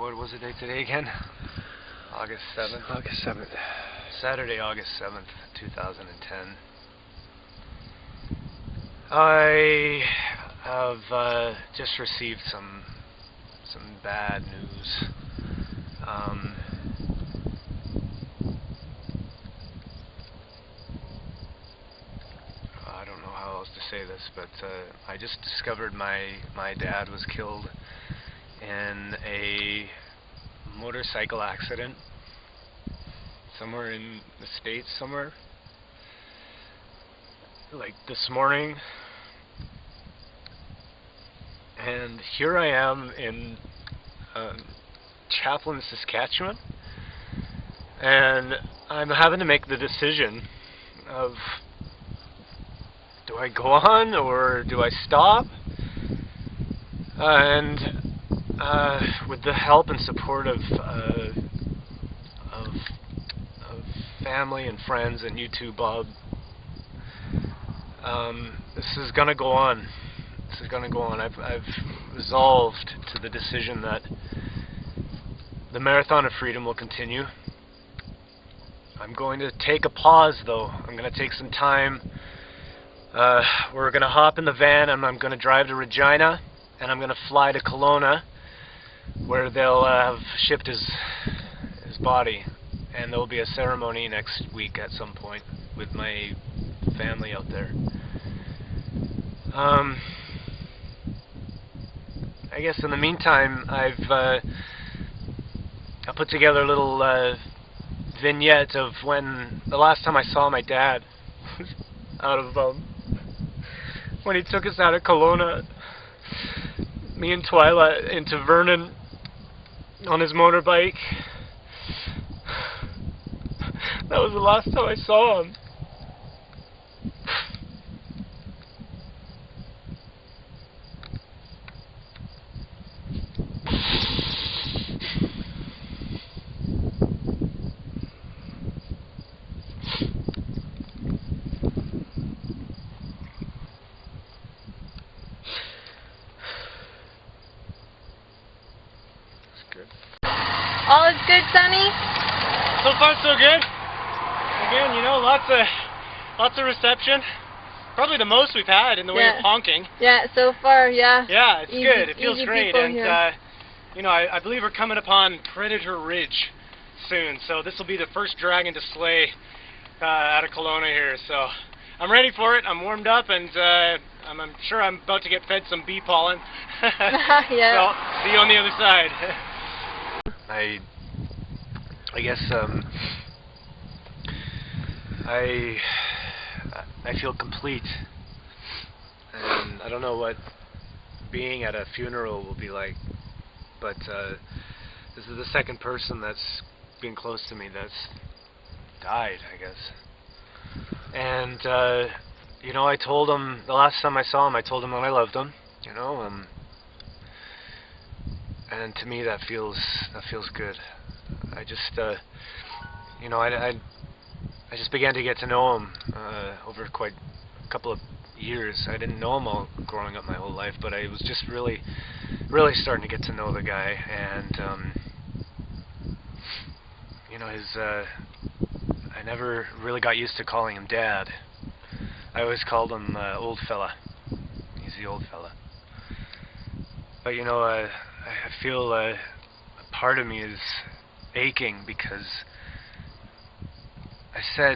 what was the date today again? August 7th? August 7th. Saturday, August 7th, 2010. I have just received some bad news. I don't know how else to say this, but I just discovered my dad was killed in a motorcycle accident somewhere in the States somewhere. Like this morning. And here I am in Chaplin, Saskatchewan, and I'm having to make the decision of, do I go on or do I stop? And with the help and support of family and friends and you too, Bob, this is gonna go on. This is gonna go on. I've resolved to the decision that the Marathon of Freedom will continue. I'm going to take a pause, though. I'm going to take some time. We're going to hop in the van, and I'm going to drive to Regina, and I'm going to fly to Kelowna, where they'll have shipped his body, and there will be a ceremony next week at some point with my family out there. I guess in the meantime, I put together a little vignette of when the last time I saw my dad out of when he took us out of Kelowna, me and Twyla, into Vernon on his motorbike. That was the last time I saw him. All is good, Sonny? So far, so good. Again, you know, lots of reception. Probably the most we've had in the way of honking. Yeah, so far, yeah. Yeah, it's good. It feels easy great. And, you know, I believe we're coming upon Predator Ridge soon. So this will be the first dragon to slay out of Kelowna here. So I'm ready for it. I'm warmed up, and I'm sure I'm about to get fed some bee pollen. Yeah. So see you on the other side. I guess I feel complete, and I don't know what being at a funeral will be like, but this is the second person that's been close to me that's died, I guess. And you know, I told him the last time I saw him, I told him that I loved him, you know, and to me that feels good. I just you know, I just began to get to know him over quite a couple of years. I didn't know him all growing up my whole life, but I was just really starting to get to know the guy. And you know, I never really got used to calling him Dad. I always called him old fella. He's the old fella. But you know, I feel a part of me is aching because a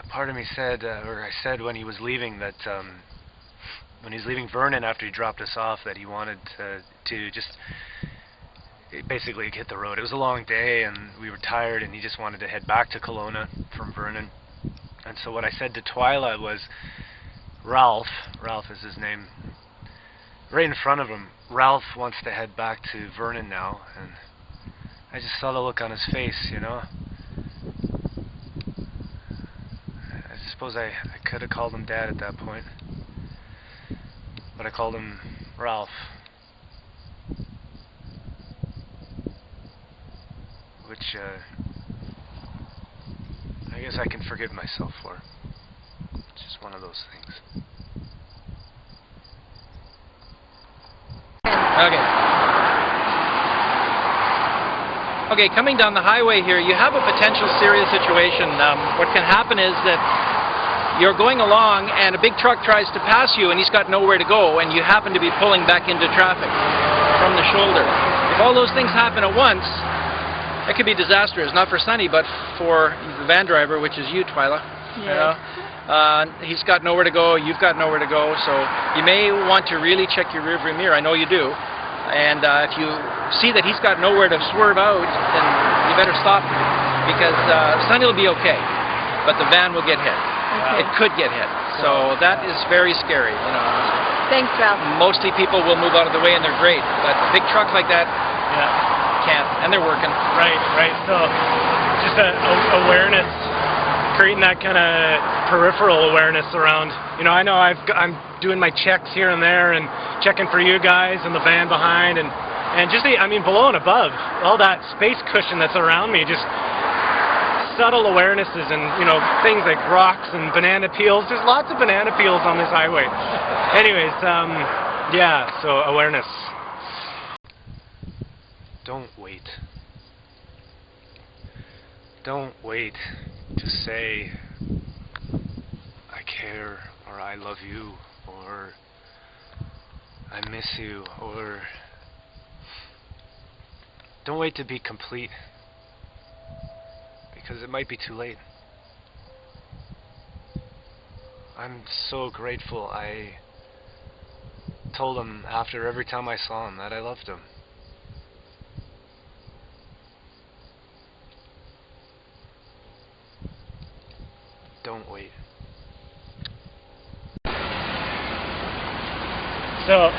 part of me said, or I said when he was leaving that, when he was leaving Vernon after he dropped us off, that he wanted to just basically hit the road. It was a long day and we were tired, and he just wanted to head back to Kelowna from Vernon. And so what I said to Twyla was, Ralph is his name, right in front of him, Ralph wants to head back to Vernon now. And I just saw the look on his face, you know. I suppose I could have called him Dad at that point, but I called him Ralph. Which I guess I can forgive myself for. It's just one of those things. Okay. Okay, coming down the highway here, you have a potential serious situation. What can happen is that you're going along and a big truck tries to pass you and he's got nowhere to go and you happen to be pulling back into traffic from the shoulder. If all those things happen at once, it could be disastrous, not for Sonny, but for the van driver, which is you, Twyla. Yeah. You know? He's got nowhere to go, you've got nowhere to go, so you may want to really check your rearview mirror. I know you do. And if you see that he's got nowhere to swerve out, then you better stop, because Sonny will be okay, but the van will get hit. Okay. It could get hit. So that is very scary, you know. Thanks, Ralph. Mostly people will move out of the way and they're great, but a big truck like that can't, and they're working. Right. So just awareness, creating that kind of peripheral awareness around. You know I'm doing my checks here and there and checking for you guys and the van behind and just below and above all that space cushion that's around me, just subtle awarenesses and things like rocks and banana peels. There's lots of banana peels on this highway. Anyways, yeah, so awareness. Don't wait. Don't wait to say I care or I love you or I miss you, or don't wait to be complete, because it might be too late. I'm so grateful I told him after every time I saw him that I loved him. Don't wait. So,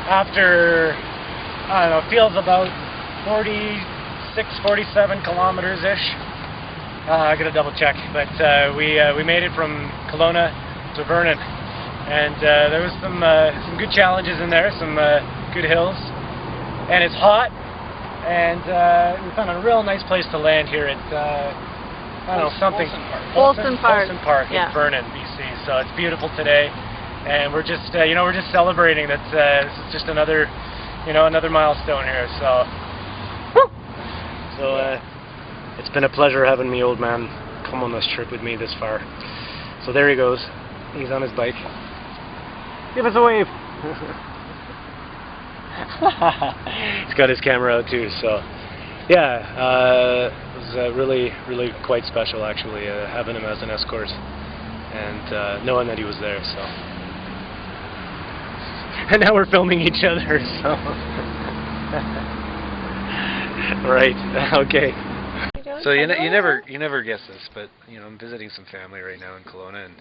after, I don't know, it feels about 46, 47 kilometers-ish. I gotta double check, but we made it from Kelowna to Vernon, and there was some good challenges in there, some good hills, and it's hot, and we found a real nice place to land here at, I don't know, something... Olsen Park. Olsen Park in Vernon, BC, so it's beautiful today. And we're just, we're just celebrating that this is just another, another milestone here. So, it's been a pleasure having me, old man, come on this trip with me this far. So there he goes. He's on his bike. Give us a wave. He's got his camera out too. So, yeah, it was really, really quite special actually, having him as an escort and knowing that he was there. So. And now we're filming each other, so... Right, okay. So you never guess this, but I'm visiting some family right now in Kelowna, and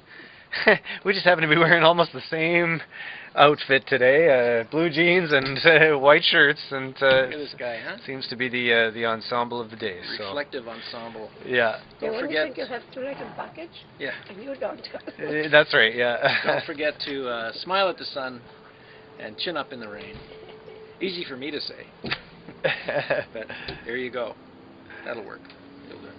we just happen to be wearing almost the same outfit today, blue jeans and white shirts, and look at this guy, huh? Seems to be the ensemble of the day. Reflective ensemble. Yeah. Don't forget. You think you have to like a package? Yeah. And you don't. That's right. Yeah. Don't forget to smile at the sun and chin up in the rain. Easy for me to say. But there you go. That'll work. You'll do it.